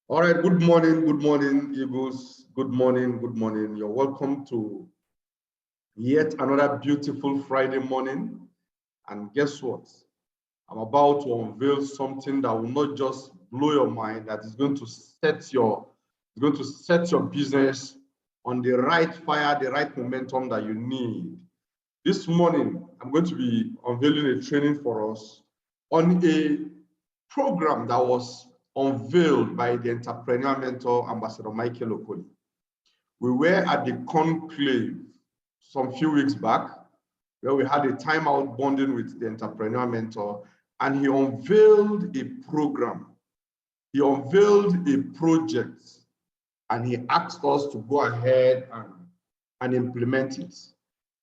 All right, good morning, Eagles. Good morning, good morning. You're welcome to yet another beautiful Friday morning. And guess what? I'm about to unveil something that will not just blow your mind, that is going to set your business on the right fire, the right momentum that you need. This morning, I'm going to be unveiling a training for us on a program that was unveiled by the entrepreneur mentor, Ambassador Michael Okoli. We were at the conclave some few weeks back, where we had a timeout bonding with the entrepreneur mentor, and he unveiled a program. He unveiled a project, and he asked us to go ahead and implement it.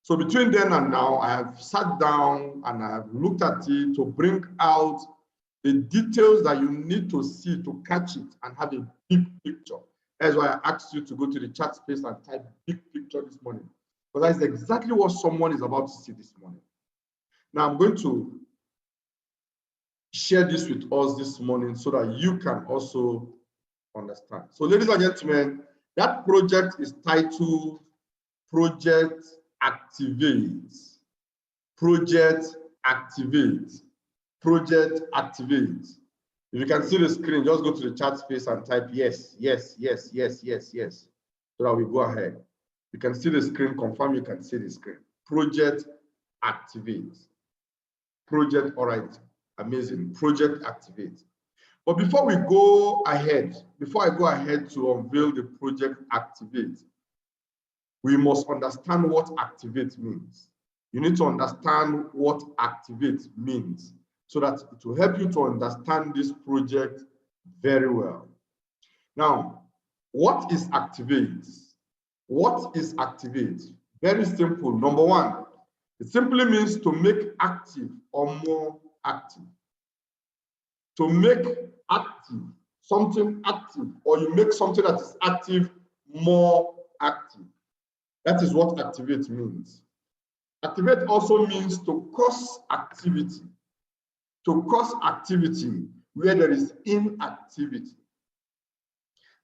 So between then and now, I have sat down and I have looked at it to bring out the details that you need to see to catch it and have a big picture. That's why I asked you to go to the chat space and type big picture this morning, because that's exactly what someone is about to see this morning. Now I'm going to share this with us this morning so that you can also understand. So ladies and gentlemen, that project is titled Project Activate. Project Activate. Project Activate. If you can see the screen, just go to the chat space and type yes, yes, yes, yes, yes, yes, so that we go ahead. You can see the screen, confirm you can see the screen. Project Activate. Project, all right, amazing. Project Activate. But before I go ahead to unveil the Project Activate, we must understand what activate means. You need to understand what activate means so that it will help you to understand this project very well. Now, what is activate? What is activate? Very simple. Number one, it simply means to make active or more active. To make active, something active, or you make something that is active more active. That is what activate means. Activate also means to cause activity. To cause activity where there is inactivity.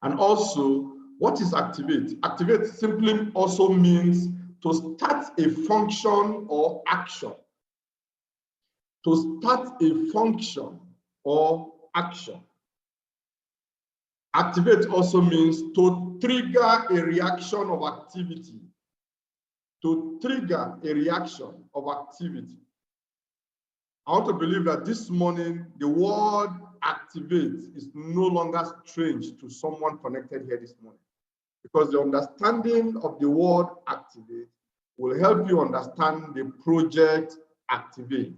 And also, what is activate? Activate simply also means to start a function or action. To start a function or action. Activate also means to trigger a reaction of activity. To trigger a reaction of activity. I want to believe that this morning, the word activate is no longer strange to someone connected here this morning, because the understanding of the word activate will help you understand the project activate.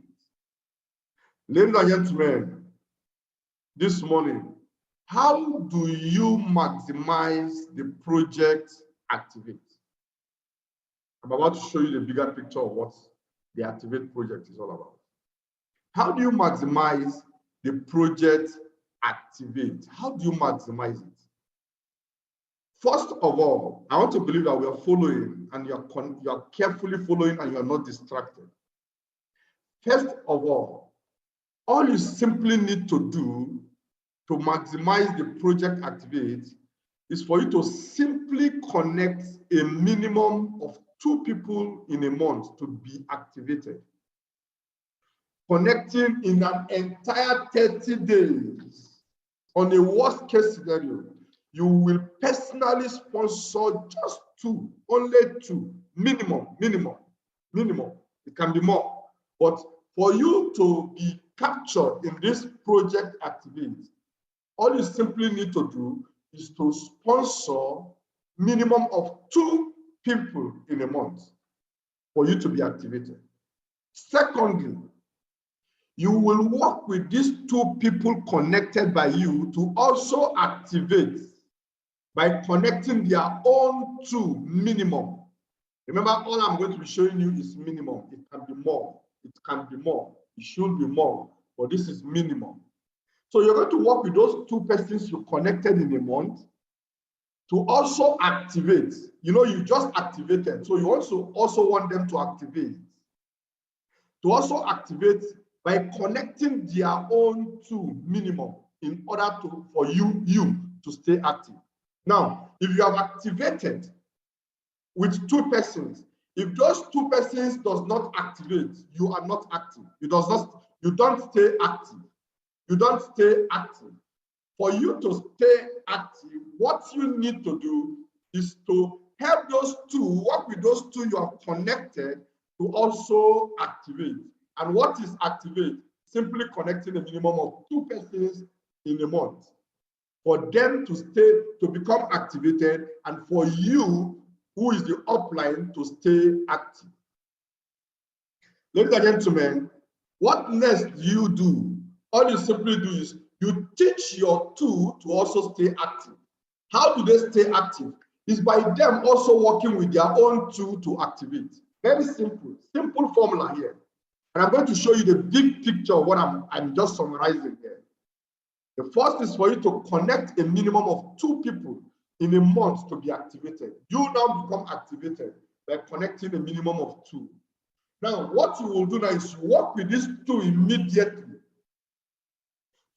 Ladies and gentlemen, this morning, how do you maximize the project activate? I'm about to show you the bigger picture of what the Activate project is all about. How do you maximize the project activate? How do you maximize it? First of all, I want to believe that we are following and you are carefully following and you are not distracted. First of all you simply need to do to maximize the project activate is for you to simply connect a minimum of 2 people in a month to be activated. Connecting in an entire 30 days on a worst case scenario, you will personally sponsor just 2, only 2, minimum. It can be more. But for you to be captured in this project activity, all you simply need to do is to sponsor minimum of 2 people in a month for you to be activated. Secondly, you will work with these 2 people connected by you to also activate by connecting their own 2 minimum. Remember, all I'm going to be showing you is minimum. It can be more. It can be more. It should be more. But this is minimum. So you're going to work with those 2 persons you connected in a month to also activate. You know, you just activated. So you also want them to activate. To also activate by connecting their own 2 minimum in order for you to stay active. Now, if you have activated with 2 persons, if those 2 persons does not activate, you are not active. You don't stay active. You don't stay active. For you to stay active, what you need to do is to help those 2, work with those 2 you have connected to also activate. And what is activate? Simply connecting a minimum of 2 persons in a month for them to become activated, and for you, who is the upline, to stay active. Ladies and gentlemen, what next do you do? All you simply do is you teach your 2 to also stay active. How do they stay active? It's by them also working with their own 2 to activate. Very simple formula here. And I'm going to show you the big picture of what I'm just summarizing here. The first is for you to connect a minimum of 2 people in a month to be activated. You now become activated by connecting a minimum of 2. Now, what you will do now is you work with these 2 immediately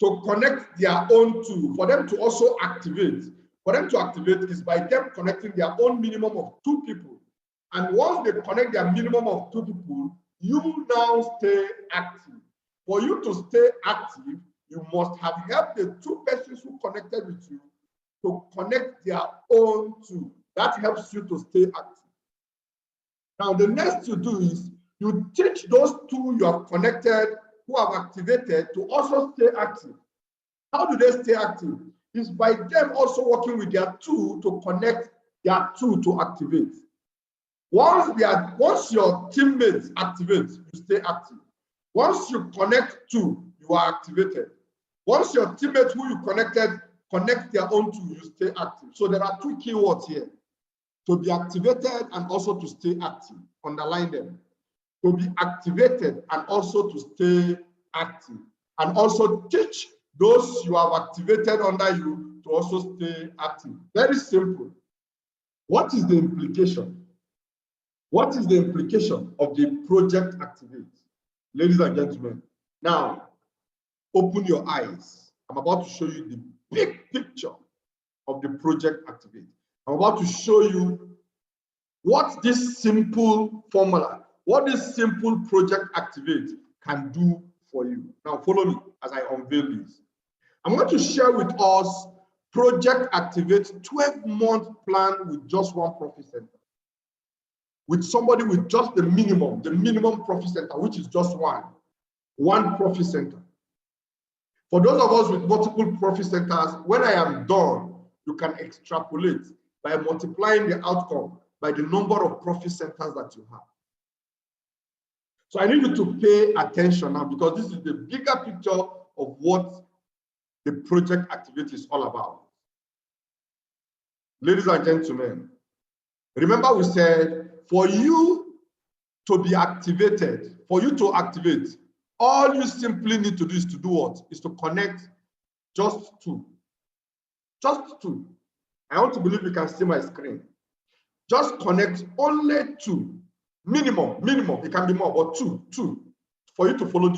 to connect their own 2, for them to also activate. For them to activate is by them connecting their own minimum of 2 people. And once they connect their minimum of 2 people, you now stay active. For you to stay active, you must have helped the 2 persons who connected with you to connect their own 2. That helps you to stay active. Now, the next you do is you teach those 2 you have connected, who have activated, to also stay active. How do they stay active? It's by them also working with their 2 to connect their 2 to activate. Once your teammates activate, you stay active. Once you connect 2, you are activated. Once your teammates who you connected connect their own 2, you stay active. So there are 2 keywords here: to be activated and also to stay active. Underline them. To be activated and also to stay active. And also teach those you have activated under you to also stay active. Very simple. What is the implication? What is the implication of the project activate? Ladies and gentlemen, now open your eyes. I'm about to show you the big picture of the project activate. I'm about to show you what this simple formula, what this simple project activate can do for you. Now follow me as I unveil this. I'm going to share with us project activate 12-month plan with just 1 profit center. With somebody with just the minimum profit center, which is just one profit center. For those of us with multiple profit centers, when I am done, you can extrapolate by multiplying the outcome by the number of profit centers that you have. So I need you to pay attention now, because this is the bigger picture of what the project activity is all about. Ladies and gentlemen, remember we said for you to be activated, for you to activate, all you simply need to do is to do what? Is to connect just 2. Just 2. I want to believe you can see my screen. Just connect only 2. Minimum. It can be more, but 2 for you to follow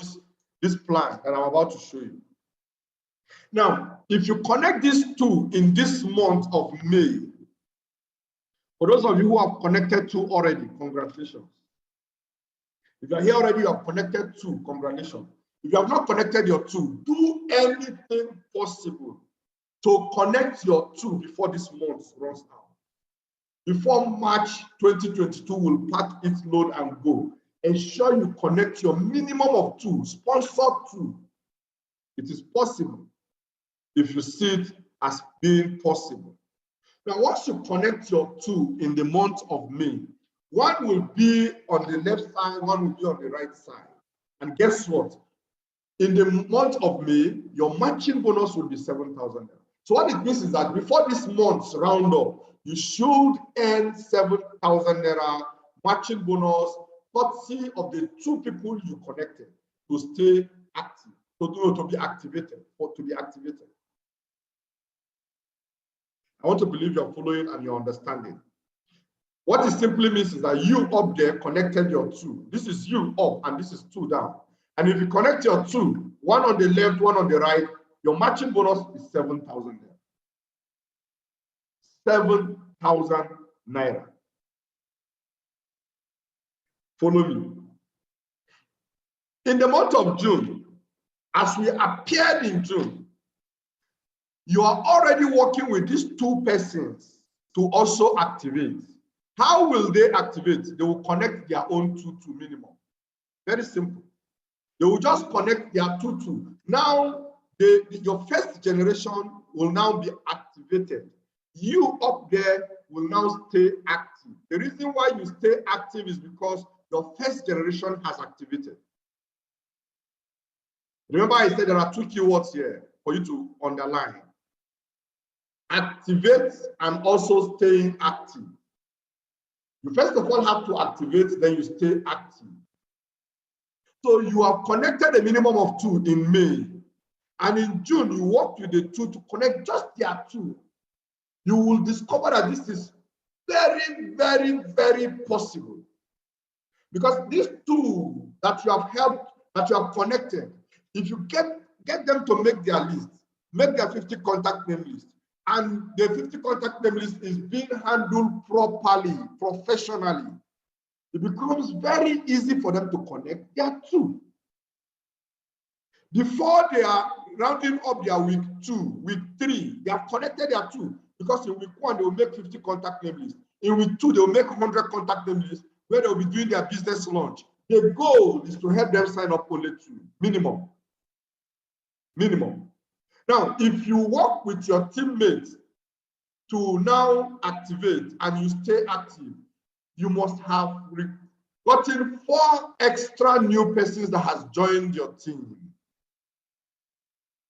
this plan that I'm about to show you. Now, if you connect these 2 in this month of May, for those of you who have connected 2 already, congratulations. If you are here already, you have connected 2, congratulations. If you have not connected your 2, do anything possible to connect your 2 before this month runs out. Before March 2022 will pack its load and go. Ensure you connect your minimum of 2, sponsored 2. It is possible if you see it as being possible. Now, once you connect your 2 in the month of May, one will be on the left side, one will be on the right side. And guess what? In the month of May, your matching bonus will be 7,000. So what it means is that before this month's round up, you should earn 7,000 naira matching bonus, courtesy of the 2 people you connected to stay active, to be activated. I want to believe you're following and you're understanding. What it simply means is that you up there connected your 2. This is you up and this is 2 down. And if you connect your 2, one on the left, one on the right, your matching bonus is 7,000. 7,000 naira. Follow me. In the month of June, as we appeared in June, you are already working with these two persons to also activate. How will they activate? They will connect their own two minimum. Very simple. They will just connect their two. Now, your first generation will now be activated. You up there will now stay active. The reason why you stay active is because your first generation has activated. Remember, I said there are two keywords here for you to underline. Activate and also staying active. You first of all have to activate, then you stay active. So you have connected a minimum of 2 in May. And in June, you worked with the 2 to connect just their 2. You will discover that this is very, very, very possible. Because these 2 that you have helped, that you have connected, if you get them to make their list, make their 50 contact name list, and the 50 contact name list is being handled properly, professionally, it becomes very easy for them to connect their 2. Before they are rounding up their week 2, week 3, they have connected their 2, because in week 1 they will make 50 contact name lists. In week 2 they will make 100 contact name lists where they will be doing their business launch. The goal is to help them sign up only 2 minimum. Now, if you work with your teammates to now activate and you stay active, you must have gotten 4 extra new persons that has joined your team.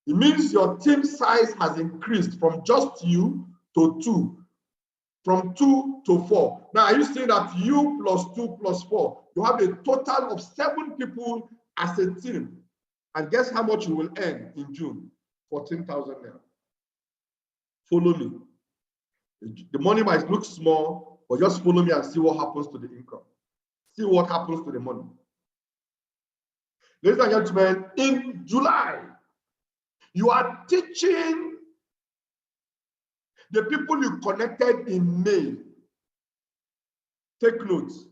It means your team size has increased from just you to 2, from 2 to 4. Now, are you saying that you plus 2 plus 4, you have a total of 7 people as a team? And guess how much you will earn in June? 14,000 naira. Follow me. The money might look small, but just follow me and see what happens to the income. See what happens to the money. Ladies and gentlemen, in July, you are teaching the people you connected in May. Take notes.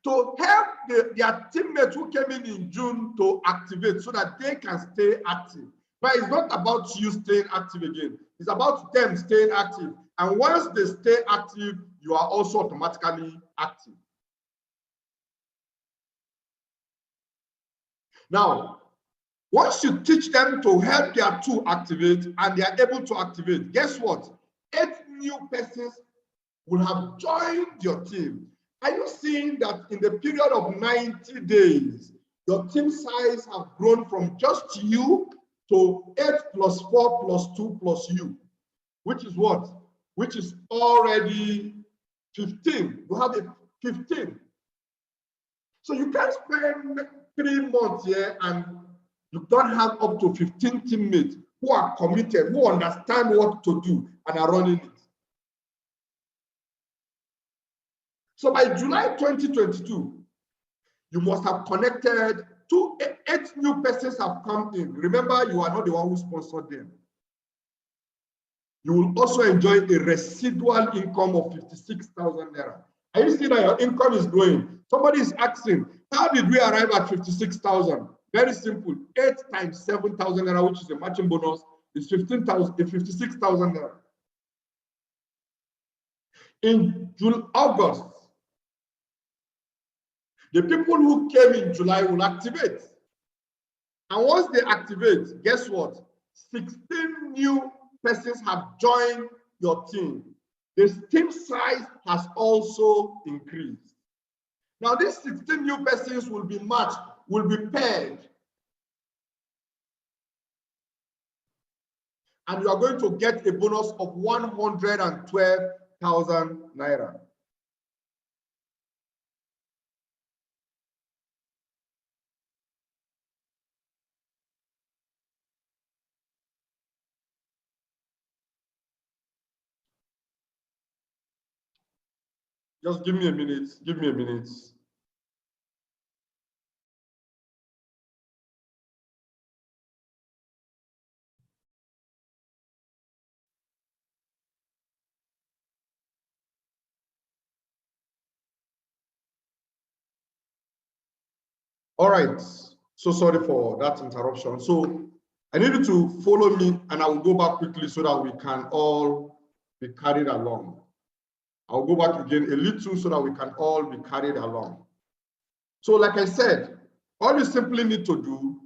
To help their teammates who came in June to activate so that they can stay active. But it's not about you staying active again. It's about them staying active. And once they stay active, you are also automatically active. Now, once you teach them to help their 2 activate and they are able to activate, guess what? 8 new persons will have joined your team. Are you seeing that in the period of 90 days, your team size have grown from just you to 8 plus 4 plus 2 plus you, which is what? Which is already 15. You have a 15. So you can't spend 3 months here and you don't have up to 15 teammates who are committed, who understand what to do and are running it. So by July 2022, you must have connected 8 new persons have come in. Remember, you are not the one who sponsored them. You will also enjoy a residual income of 56,000 naira. Are you seeing that your income is growing? Somebody is asking, how did we arrive at 56,000? Very simple. 8 times 7,000 naira, which is a matching bonus, is 56,000 naira. In August, the people who came in July will activate. And once they activate, guess what? 16 new persons have joined your team. The team size has also increased. Now, these 16 new persons will be matched, will be paired. And you are going to get a bonus of 112,000 naira. Just give me a minute. Give me a minute. All right. So sorry for that interruption. So I need you to follow me and I will go back quickly so that we can all be carried along. I'll go back again a little so that we can all be carried along. So like I said, all you simply need to do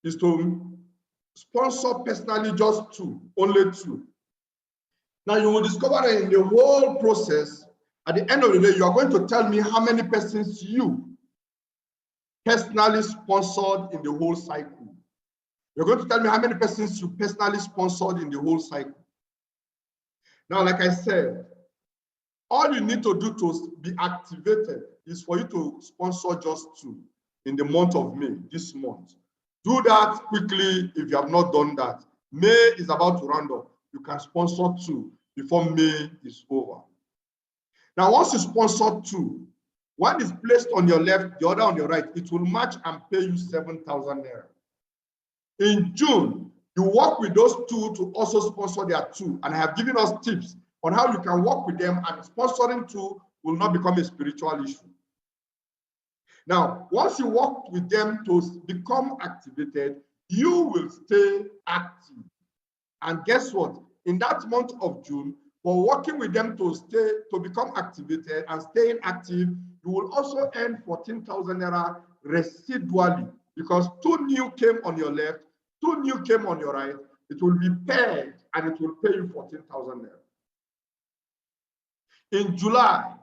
is to sponsor personally just two, only two. Now you will discover that in the whole process, at the end of the day, you are going to tell me how many persons you personally sponsored in the whole cycle. You're going to tell me how many persons you personally sponsored in the whole cycle. Now, like I said, all you need to do to be activated is for you to sponsor just two in the month of May, this month. Do that quickly if you have not done that. May is about to round up. You can sponsor two before May is over. Now, once you sponsor two, one is placed on your left, the other on your right, it will match and pay you 7,000 naira. In June, you work with those two to also sponsor their two, and I have given us tips on how you can work with them, and sponsoring two will not become a spiritual issue. Now, once you work with them to become activated, you will stay active. And guess what? In that month of June, for working with them to become activated and staying active, you will also earn 14,000 naira residually, because two new came on your left, two new came on your right. It will be paired and it will pay you 14,000 naira. In July,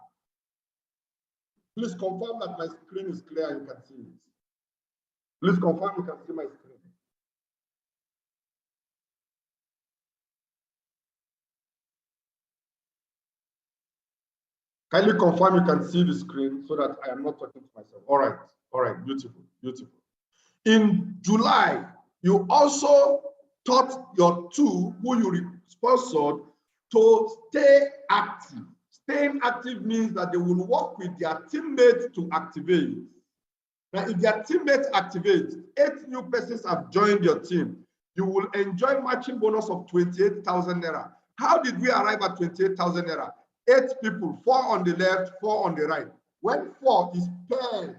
please confirm that my screen is clear and you can see it. Please confirm you can see my screen. Kindly confirm you can see the screen so that I am not talking to myself. All right, beautiful, beautiful. In July, you also taught your two who you sponsored to stay active. Staying active means that they will work with their teammates to activate. Now, if their teammates activate, 8 new persons have joined your team, you will enjoy matching bonus of 28,000 naira. How did we arrive at 28,000 naira? 8 people, 4 on the left, 4 on the right. When 4 is paired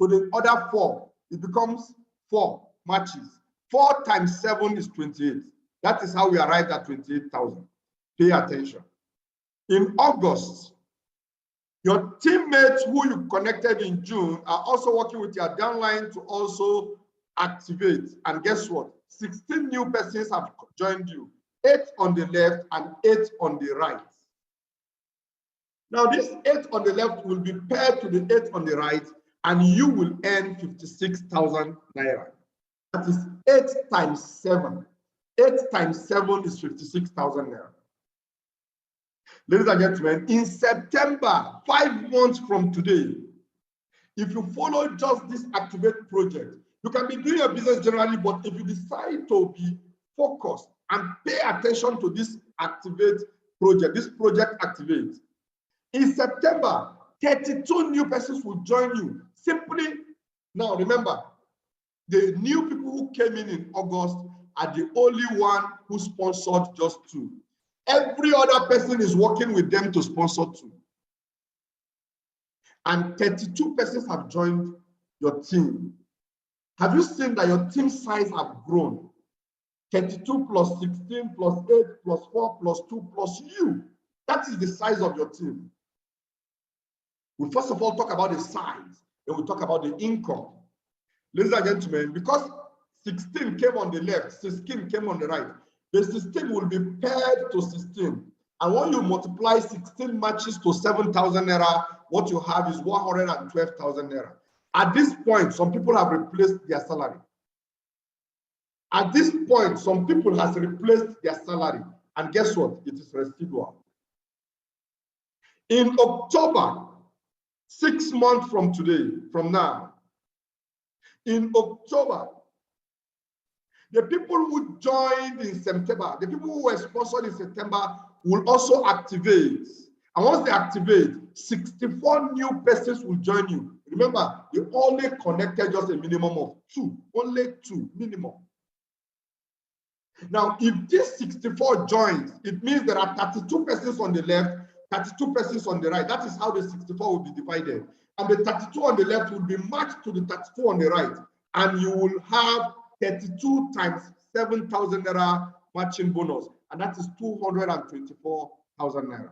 to the other 4, it becomes 4 matches. 4 times 7 is 28. That is how we arrived at 28,000. Pay attention. In August, your teammates who you connected in June are also working with your downline to also activate. And guess what? 16 new persons have joined you. 8 on the left and 8 on the right. Now, this 8 on the left will be paired to the 8 on the right, and you will earn 56,000 naira. That is 8 times 7. 8 times 7 is 56,000 naira. Ladies and gentlemen, in September, 5 months from today, if you follow just this Activate project, you can be doing your business generally, but if you decide to be focused and pay attention to this Activate project, this project Activate, in September, 32 new persons will join you. Simply, now remember, the new people who came in August are the only one who sponsored just 2. Every other person is working with them to sponsor 2. And 32 persons have joined your team. Have you seen that your team size have grown? 32 plus 16 plus 8 plus 4 plus 2 plus you. That is the size of your team. We first of all talk about the size, then we talk about the income. Ladies and gentlemen, because 16 came on the left, 16 came on the right, the 16 will be paired to 16. And when you multiply 16 matches to 7,000 naira, what you have is 112,000 naira. At this point, some people have replaced their salary. At this point, some people have replaced their salary. And guess what? It is residual. In October, 6 months from today, from now, in October, the people who joined in September, the people who were sponsored in September will also activate. And once they activate, 64 new persons will join you. Remember, you only connected just a minimum of 2, only 2 minimum. Now, if this 64 joins, it means there are 32 persons on the left, 32 persons on the right. That is how the 64 will be divided. and the 32 on the left will be matched to the 32 on the right. And you will have 32 times 7,000 naira matching bonus. And that is 224,000 naira.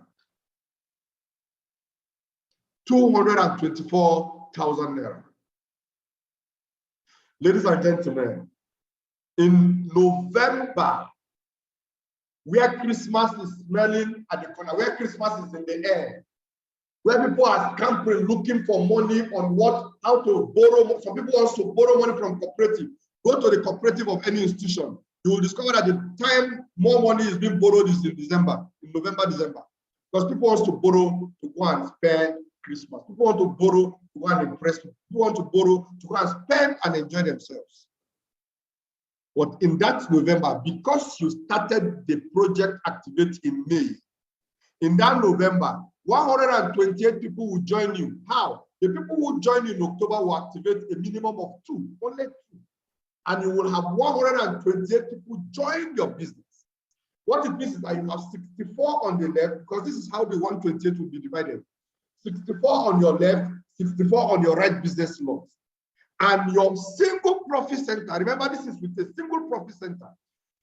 224,000 naira. Ladies and gentlemen, in November, where Christmas is smelling at the corner, where Christmas is in the air, where people are scampering, looking for money on how to borrow. Some people want to borrow money from cooperative. Go to the cooperative of any institution. You will discover that the time more money is being borrowed is in December, in November, December. Because people want to borrow to go and spend Christmas. People want to borrow to go and impress people. People want to borrow to go and spend and enjoy themselves. But in that November, because you started the project Activate in May, in that November, 128 people will join you. How? The people who join you in October will activate a minimum of 2, only 2. And you will have 128 people join your business. What it means is that you have 64 on the left, because this is how the 128 will be divided. 64 on your left, 64 on your right business loans. And your single profit center, remember this is with a single profit center,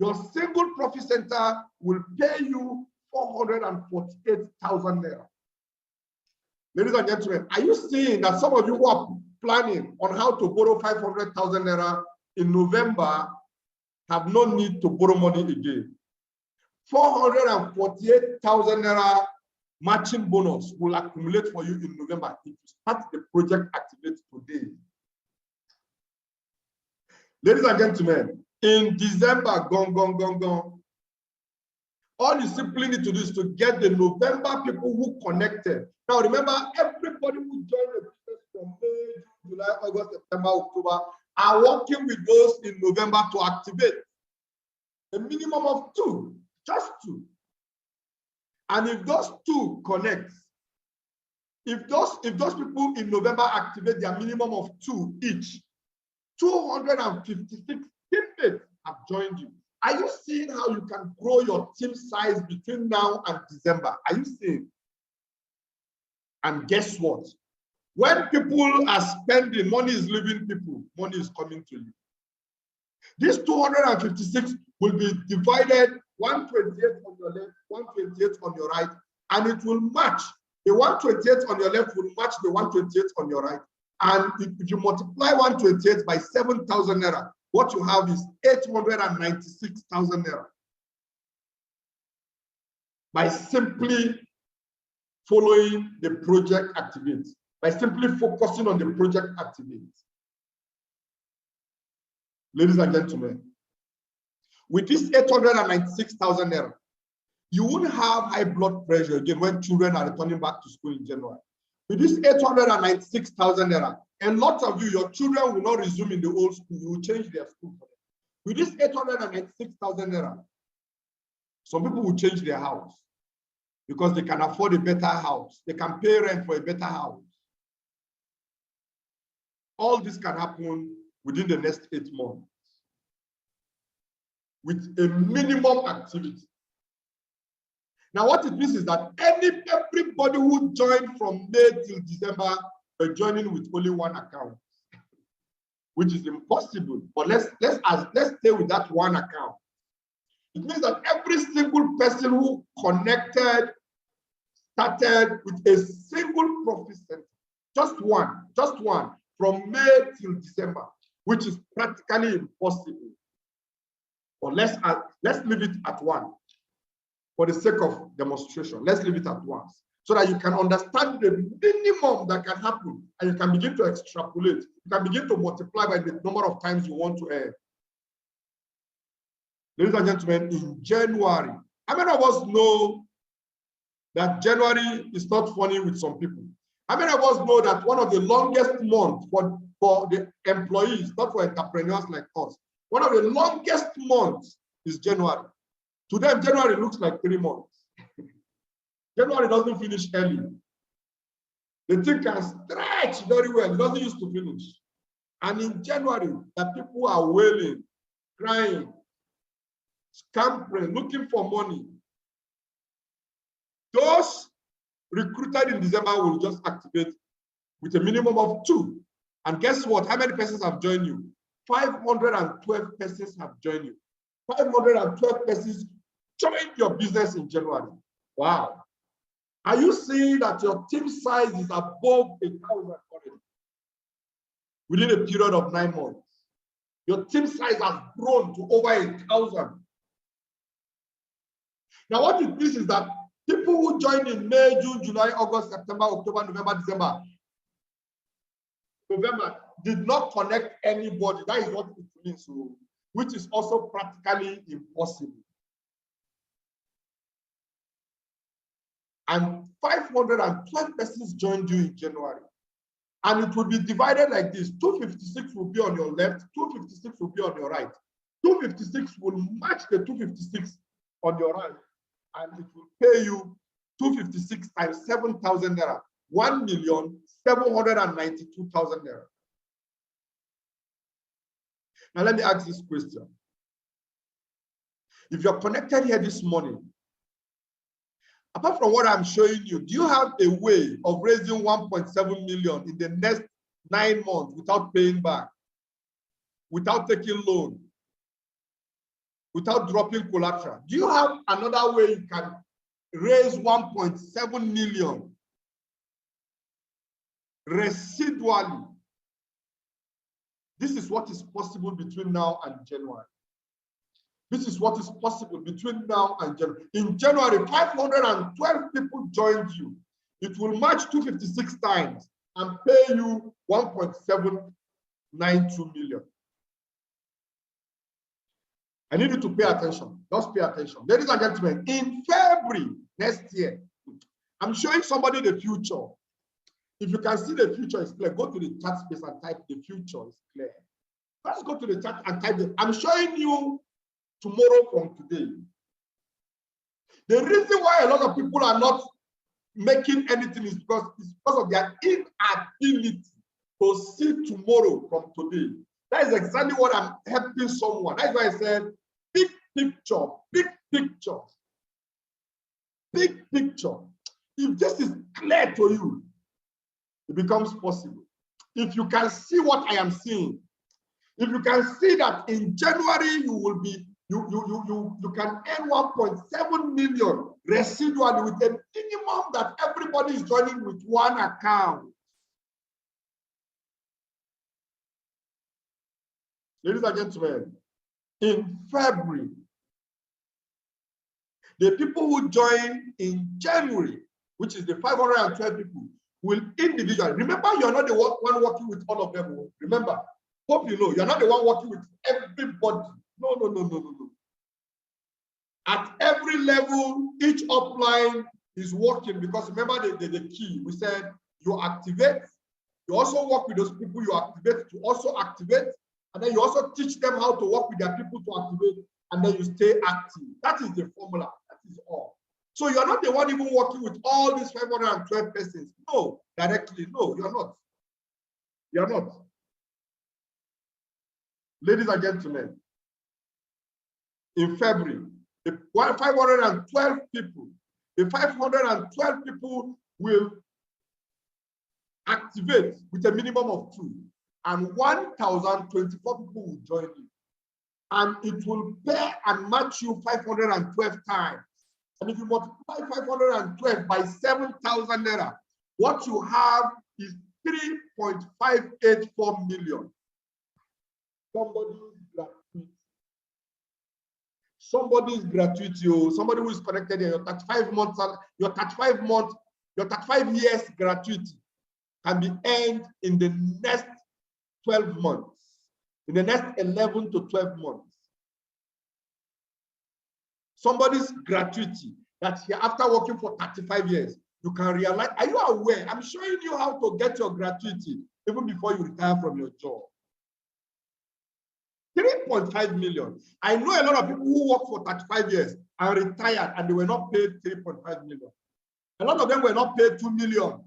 your single profit center will pay you 448,000 naira. Ladies and gentlemen, are you seeing that some of you who are planning on how to borrow 500,000 naira in November have no need to borrow money again? 448,000 naira matching bonus will accumulate for you in November if you start the project Activate today. Ladies and gentlemen, in December, gone. All you simply need to do is to get the November people who connected. Now remember, everybody who joined the business from May, July, August, September, October are working with those in November to activate. A minimum of 2, just 2. And if those 2 connect, if those people in November activate their minimum of 2 each, 256 teammates have joined you. Are you seeing how you can grow your team size between now and December? Are you seeing? And guess what? When people are spending, money is leaving people, money is coming to you. This 256 will be divided 128 on your left, 128 on your right, and it will match. The 128 on your left will match the 128 on your right. And if you multiply 128 by 7,000 naira, what you have is 896,000 naira. By simply following the project Activate, by simply focusing on the project Activate. Ladies and gentlemen, with this 896,000 naira, you won't have high blood pressure again when children are returning back to school in January. With this 896,000 naira, a lot of you, your children will not resume in the old school. You will change their school for them. With this 896,000 naira, some people will change their house because they can afford a better house. They can pay rent for a better house. All this can happen within the next 8 months with a minimum activity. Now, what it means is that everybody who joined from May till December are joining with only one account, which is impossible. But let's stay with that one account. It means that every single person who connected started with a single profit center, just one, from May till December, which is practically impossible. But let's leave it at one. For the sake of demonstration, let's leave it at once so that you can understand the minimum that can happen and you can begin to extrapolate. You can begin to multiply by the number of times you want to earn. Ladies and gentlemen, in January, how many of us know that January is not funny with some people? How many of us know that one of the longest months for the employees, not for entrepreneurs like us, one of the longest months is January? To them, January looks like 3 months. January doesn't finish early. The thing can stretch very well. It doesn't used to finish. And in January, the people are wailing, crying, scampering, looking for money. Those recruited in December will just activate with a minimum of 2. And guess what? How many persons have joined you? 512 persons have joined you. 512 persons joined your business in January. Wow. Are you seeing that your team size is above 1,000 already? Within a period of 9 months, your team size has grown to over 1,000. Now, what it means is that people who joined in May, June, July, August, September, October, November, December, did not connect anybody. That is what it means, which is also practically impossible. And 512 persons joined you in January. And it will be divided like this. 256 will be on your left, 256 will be on your right. 256 will match the 256 on your right. And it will pay you 256 times 7,000 naira, 1,792,000 naira. Now let me ask this question. If you're connected here this morning, apart from what I'm showing you, do you have a way of raising 1.7 million in the next 9 months without paying back, without taking loan, without dropping collateral? Do you have another way you can raise 1.7 million residually? This is what is possible between now and January. This is what is possible between now and January. In January, 512 people joined you. It will match 256 times and pay you 1.792 million. I need you to pay attention. Just pay attention. Ladies and gentlemen, in February next year, I'm showing somebody the future. If you can see the future is clear, go to the chat space and type the future is clear. Let's go to the chat and type it. I'm showing you tomorrow from today. The reason why a lot of people are not making anything is because of their inability to see tomorrow from today. That is exactly what I'm helping someone. That's why I said big picture, big picture, big picture. If this is clear to you, it becomes possible. If you can see what I am seeing, if you can see that in January you will be you can earn 1.7 million residually with a minimum that everybody is joining with one account. Ladies and gentlemen, in February, the people who join in January, which is the 512 people, will individually, remember, you're not the one working with all of them. Remember, hope you know, you're not the one working with everybody. No. At every level, each upline is working, because remember the key. We said you activate, you also work with those people you activate to also activate, and then you also teach them how to work with their people to activate, and then you stay active. That is the formula. That is all. So you're not the one even working with all these 512 persons. No, directly. No, you're not. You're not. Ladies and gentlemen, in February, the 512 people will activate with a minimum of 2, and 1,024 people will join you. And it will pay and match you 512 times. And if you multiply 512 by 7,000 naira, what you have is 3.584 million. Somebody's gratuity, somebody who is connected here, your 35 months, your 35 years gratuity can be earned in the next 12 months, in the next 11 to 12 months. Somebody's gratuity that after working for 35 years, you can realize. Are you aware? I'm showing you how to get your gratuity even before you retire from your job. 3.5 million. I know a lot of people who work for 35 years and retired and they were not paid 3.5 million. A lot of them were not paid 2 million.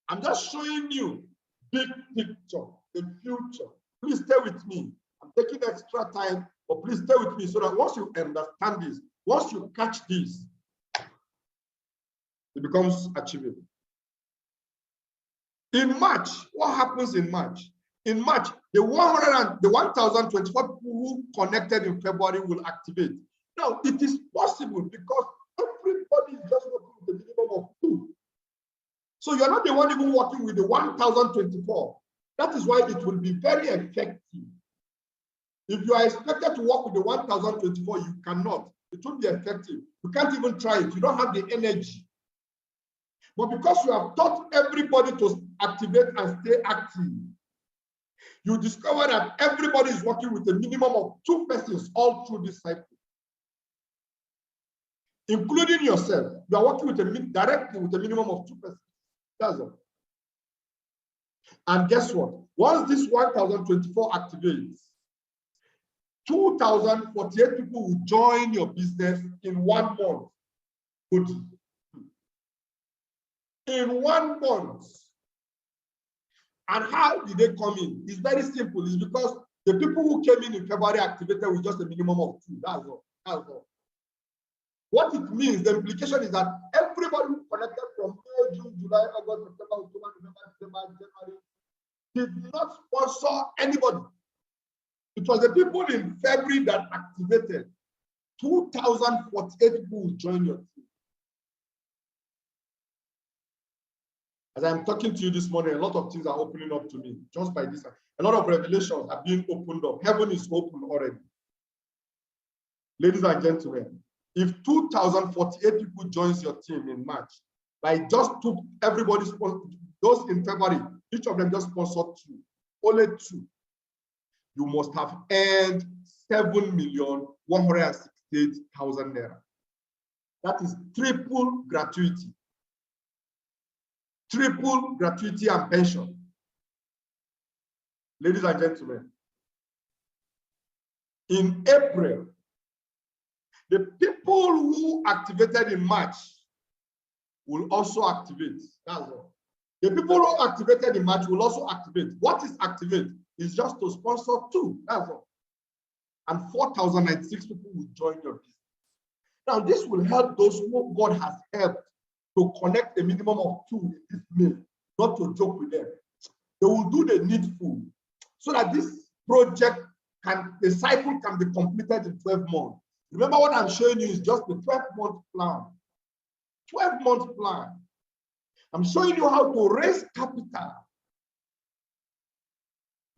I'm just showing you big picture, the future. Please stay with me. I'm taking extra time, but please stay with me so that once you understand this, once you catch this, it becomes achievable. In March, what happens in March? In March, the 1,024 people who connected in February will activate. Now, it is possible because everybody is just working with a minimum of 2. So you're not the one even working with the 1,024. That is why it will be very effective. If you are expected to work with the 1,024, you cannot. It won't be effective. You can't even try it. You don't have the energy. But because you have taught everybody to activate and stay active, you discover that everybody is working with a minimum of 2 persons all through this cycle, including yourself. You are working with directly with a minimum of 2 persons. That's all. And guess what? Once this 1,024 activates, 2,048 people will join your business in 1 month. Good. In 1 month. And how did they come in? It's very simple. It's because the people who came in February activated with just a minimum of 2. That's all. That's all. What it means, the implication is that everybody who connected from May, June, July, August, September, October, November, December, January did not sponsor anybody. It was the people in February that activated. 2,048 people will join your team. As I'm talking to you this morning, a lot of things are opening up to me just by this. A lot of revelations are being opened up. Heaven is open already. Ladies and gentlemen, if 2,048 people joins your team in March, by just everybody, those in February, each of them just sponsored 2, only 2, you must have earned 7,168,000 naira. That is triple gratuity. Triple gratuity and pension. Ladies and gentlemen, in April, the people who activated in March will also activate. That's all. The people who activated in March will also activate. What is activate? It's just to sponsor 2. That's all. And 4,096 people will join your business. Now, this will help those who God has helped to connect a minimum of 2 in this mail, not to joke with them. They will do the needful so that this project the cycle can be completed in 12 months. Remember, what I'm showing you is just the 12-month plan. 12-month plan. I'm showing you how to raise capital.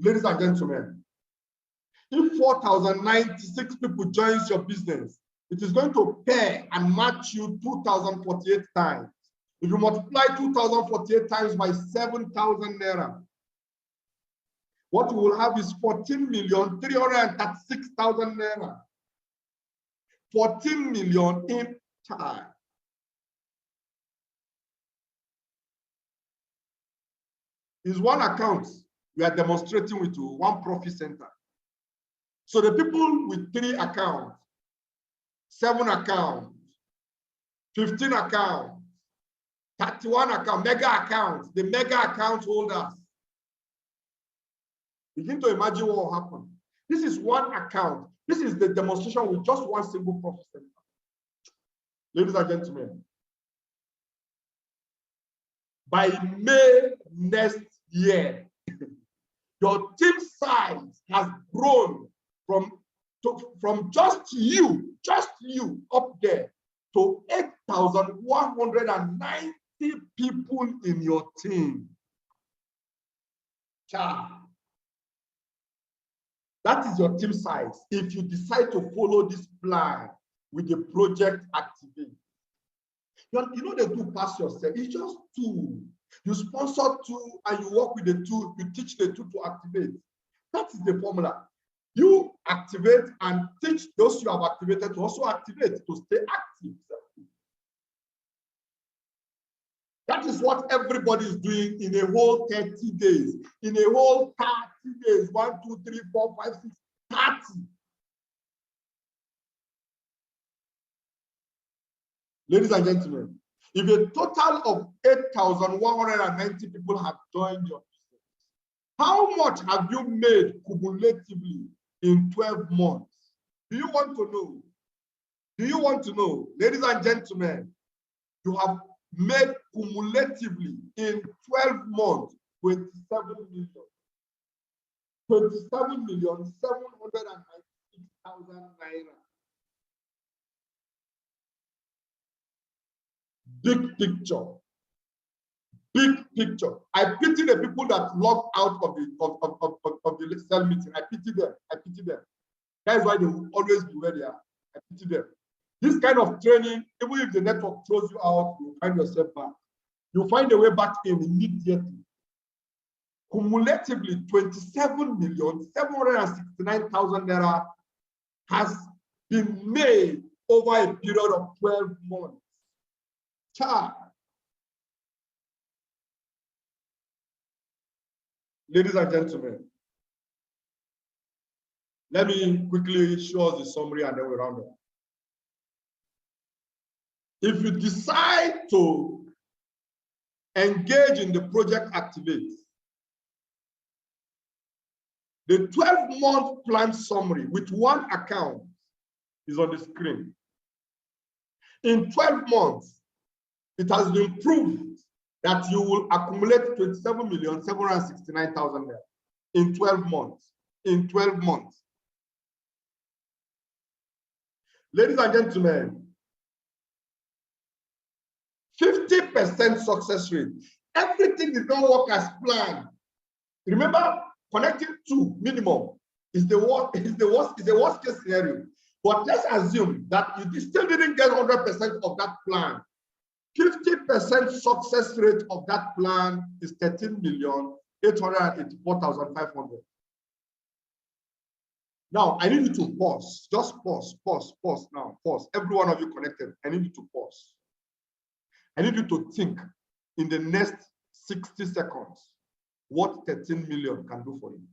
Ladies and gentlemen, if 4,096 people joins your business, it is going to pay and match you 2,048 times. If you multiply 2,048 times by 7,000 naira, what you will have is 14,336,000 naira. 14 million in time. Is one account we are demonstrating with you, one profit center. So the people with 3 accounts, 7 accounts, 15 accounts, 31 accounts, mega accounts, the mega account holders. Begin to imagine what will happen. This is one account. This is the demonstration with just one single profit center. Ladies and gentlemen, by May next year, your team size has grown from just you up there to 8,190 people in your team. That is your team size if you decide to follow this plan with the project activate. You know the 2 pass yourself. It's just 2. You sponsor 2 and you work with the 2. You teach the 2 to activate. That is the formula. You activate and teach those you have activated to also activate, to stay active. That is what everybody is doing in a whole 30 days. In a whole 30 days. 1, 2, 3, 4, 5, 6, 30. Ladies and gentlemen, if a total of 8,190 people have joined your business, how much have you made cumulatively in 12 months? Do you want to know? Do you want to know? Ladies and gentlemen, you have made cumulatively in 12 months 27 million. 27,796,000 naira. Big picture. Big picture. I pity the people that log out of the cell meeting. I pity them. I pity them. That is why they will always be where they are. I pity them. This kind of training, even if the network throws you out, you find yourself back. You find a way back in immediately. Cumulatively, 27,769,000 naira has been made over a period of 12 months. Child. Ladies and gentlemen, let me quickly show us the summary and then we round up. If you decide to engage in the project Activate, the 12-month plan summary with one account is on the screen. In 12 months, it has been proved that you will accumulate 27,769,000 in 12 months. In 12 months. Ladies and gentlemen, 50% success rate. Everything did not work as planned. Remember, connecting to minimum is the worst case scenario. But let's assume that you still didn't get 100% of that plan. 50% success rate of that plan is 13,884,500. Now, I need you to pause. Just pause now. Pause. Every one of you connected, I need you to pause. I need you to think in the next 60 seconds what 13 million can do for you.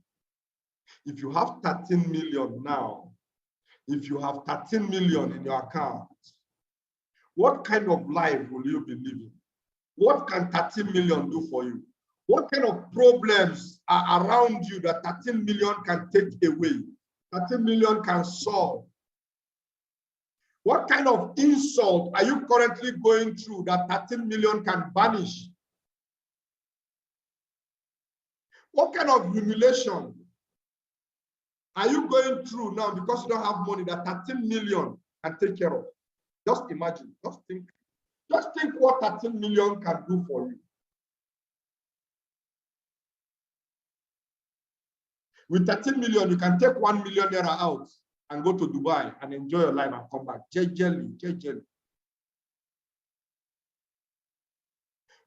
If you have 13 million now, if you have 13 million in your account, what kind of life will you be living? What can 13 million do for you? What kind of problems are around you that 13 million can take away? 13 million can solve. What kind of insult are you currently going through that 13 million can banish? What kind of humiliation are you going through now because you don't have money that 13 million can take care of? Just imagine, just think what 13 million can do for you. With 13 million, you can take 1 million naira out and go to Dubai and enjoy your life and come back. Jejely.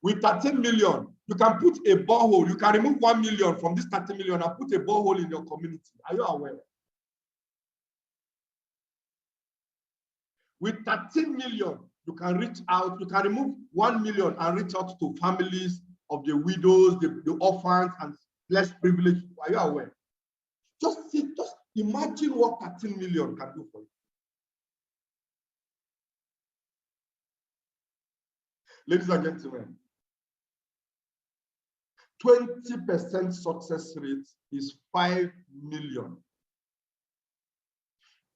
With 13 million, you can put a borehole. You can remove 1 million from this 13 million and put a borehole in your community. Are you aware? With 13 million, you can reach out. You can remove 1 million and reach out to families of the widows, the orphans, and less privileged. Are you aware? Just imagine what 13 million can do for you. Ladies and gentlemen, 20% success rate is 5 million.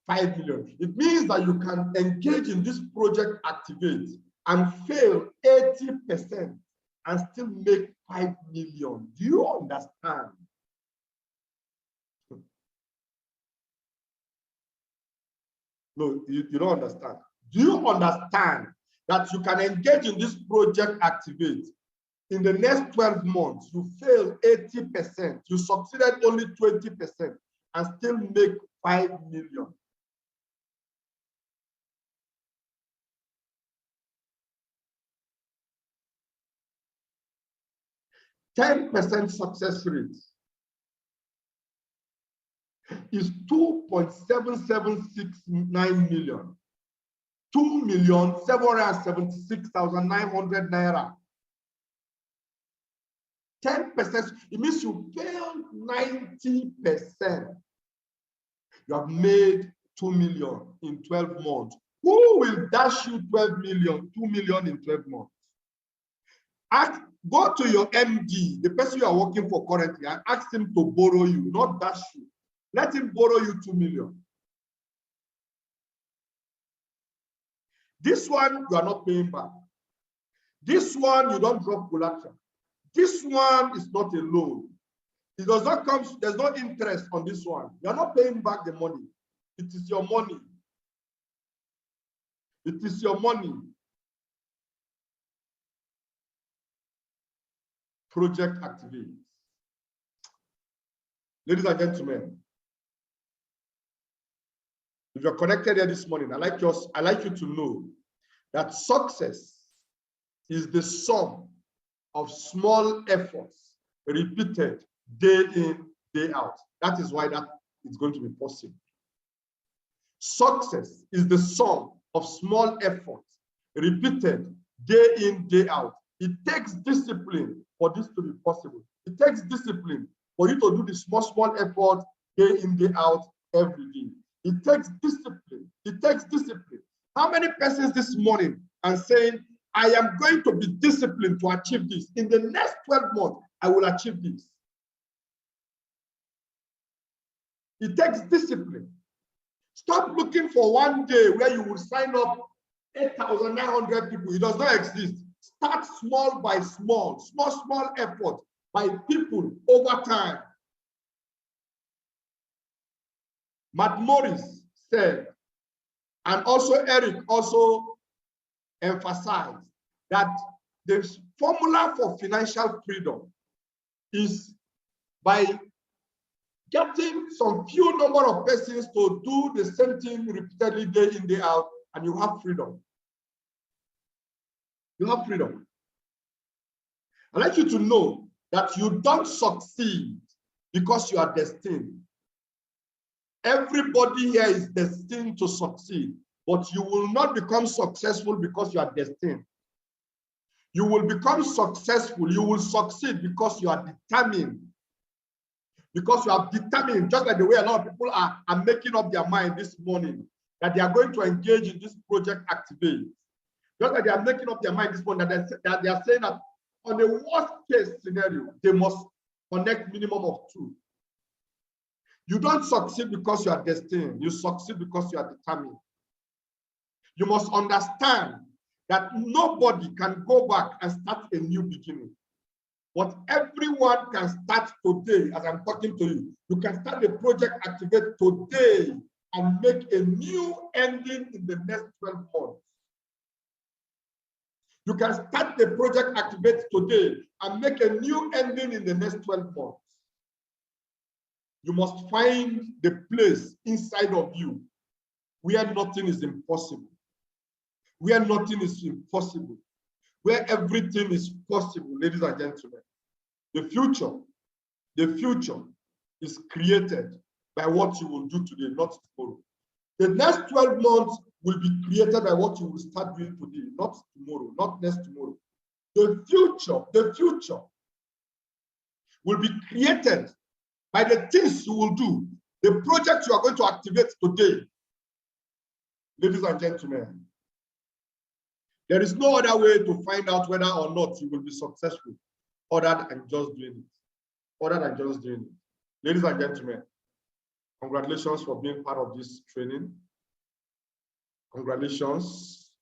5 million. It means that you can engage in this project Activate and fail 80% and still make 5 million. Do you understand? No, you don't understand. Do you understand that you can engage in this project Activate? In the next 12 months, you fail 80%, you succeeded only 20%, and still make 5 million. %10 success rate is 2.7769 million. 2,776,900 naira. 10%, it means you failed 90%. You have made 2 million in 12 months. Who will dash you 12 million, 2 million in 12 months? Go to your MD, the person you are working for currently, and ask him to borrow you, not dash you. Let him borrow you 2 million. This one, you are not paying back. This one, you don't drop collateral. This one is not a loan. It does not come, there's no interest on this one. You're not paying back the money. It is your money. It is your money. Project activate. Ladies and gentlemen, if you're connected here this morning, I'd like you to know that success is the sum of small efforts repeated day in, day out. That is why that is going to be possible. Success is the sum of small efforts repeated day in, day out. It takes discipline for this to be possible. It takes discipline for you to do the small effort day in, day out, every day. It takes discipline. It takes discipline. How many persons this morning are saying, I am going to be disciplined to achieve this. In the next 12 months, I will achieve this. It takes discipline. Stop looking for one day where you will sign up 8,900 people. It does not exist. Start small by small effort by people over time. Matt Morris said, and also Eric also emphasized, that the formula for financial freedom is by getting some few number of persons to do the same thing repeatedly day in, day out, and you have freedom. You have freedom. I'd like you to know that you don't succeed because you are destined. Everybody here is destined to succeed, but you will not become successful because you are destined. You will become successful, you will succeed because you are determined. Because you are determined, just like the way a lot of people are making up their mind this morning, that they are going to engage in this project activate. Just like they are making up their mind this morning, that they are saying that on the worst case scenario, they must connect minimum of 2. You don't succeed because you are destined. You succeed because you are determined. You must understand that nobody can go back and start a new beginning. But everyone can start today, as I'm talking to you. You can start the project activate today and make a new ending in the next 12 months. You can start the project activate today and make a new ending in the next 12 months. You must find the place inside of you where nothing is impossible. Where nothing is impossible. Where everything is possible, ladies and gentlemen. The future is created by what you will do today, not tomorrow. The next 12 months will be created by what you will start doing today, not tomorrow, not next tomorrow. The future will be created by the things you will do, the project you are going to activate today. Ladies and gentlemen, there is no other way to find out whether or not you will be successful other than just doing it. Ladies and gentlemen, congratulations for being part of this training. Congratulations.